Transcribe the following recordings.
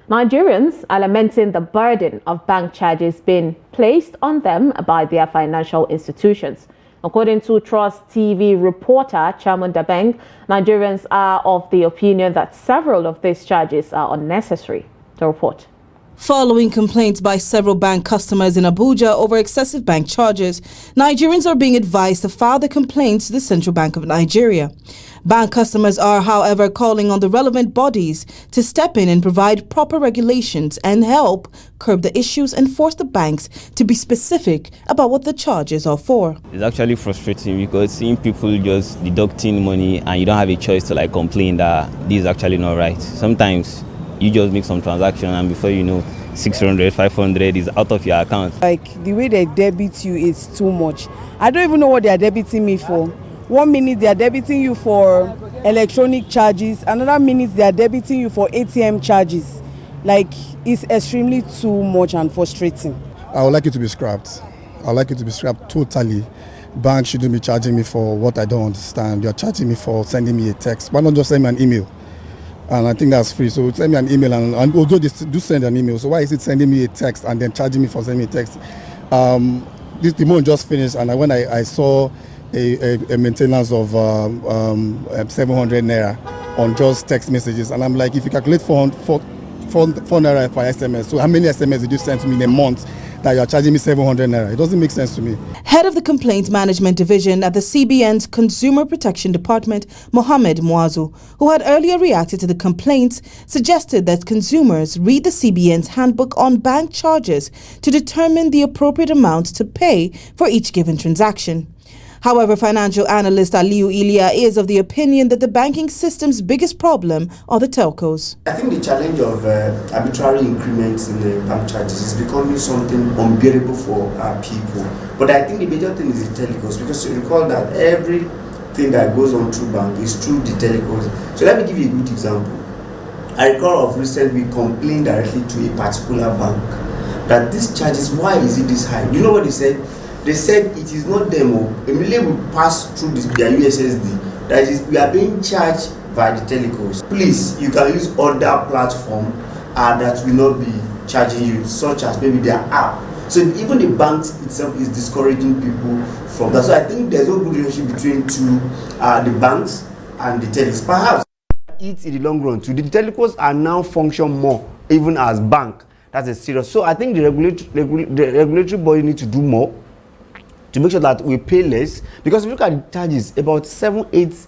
Nigerians are lamenting the burden of bank charges being placed on them by their financial institutions. According to Trust TV reporter Chairman Dabeng, Nigerians are of the opinion that several of these charges are unnecessary. The report. Following complaints by several bank customers in Abuja over excessive bank charges, Nigerians are being advised to file their complaints to the Central Bank of Nigeria. Bank customers are, however, calling on the relevant bodies to step in and provide proper regulations and help curb the issues and force the banks to be specific about what the charges are for. It's actually frustrating because seeing people just deducting money and you don't have a choice to complain that this is actually not right. Sometimes you just make some transaction and before you know, 600, 500 is out of your account. The way they debit you is too much. I don't even know what they are debiting me for. 1 minute they are debiting you for electronic charges, another minute they are debiting you for ATM charges. It's extremely too much and frustrating. I would like it to be scrapped. I would like it to be scrapped totally. Banks shouldn't be charging me for what I don't understand. You're charging me for sending me a text. Why not just send me an email? And I think that's free. So send me an email, and although they do send an email, so why is it sending me a text and then charging me for sending me a text? The month just finished, and when I saw a maintenance of 700 naira on just text messages, and I'm like, if you calculate 4 naira per SMS, so how many SMS did you send to me in a month that you are charging me 700 naira? It doesn't make sense to me. Head of the Complaints Management Division at the CBN's Consumer Protection Department, Mohammed Muazu, who had earlier reacted to the complaints, suggested that consumers read the CBN's handbook on bank charges to determine the appropriate amount to pay for each given transaction. However, financial analyst Aliyu Ilia is of the opinion that the banking system's biggest problem are the telcos. I think the challenge of arbitrary increments in the bank charges is becoming something unbearable for our people. But I think the major thing is the telcos, because you recall that everything that goes on through bank is through the telcos. So let me give you a good example. I recall of recent we complained directly to a particular bank that this charges, why is it this high? You know what they said? They said it is not them. Immediately we pass through their USSD. That is, we are being charged by the telcos. Please, you can use other platform that will not be charging you, such as maybe their app. So even the banks itself is discouraging people from that. So I think there's no good relationship between the banks and the telcos. Perhaps it's in the long run too. The telcos are now function more even as bank. That's a serious. So I think the regulatory body need to do more to make sure that we pay less, because if you look at the charges, about 7-8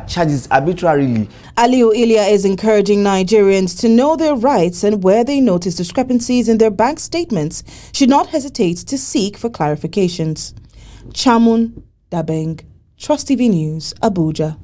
charges arbitrarily. Aliyu Ilia is encouraging Nigerians to know their rights, and where they notice discrepancies in their bank statements should not hesitate to seek for clarifications. Chairman Dabeng, Trust TV News, Abuja.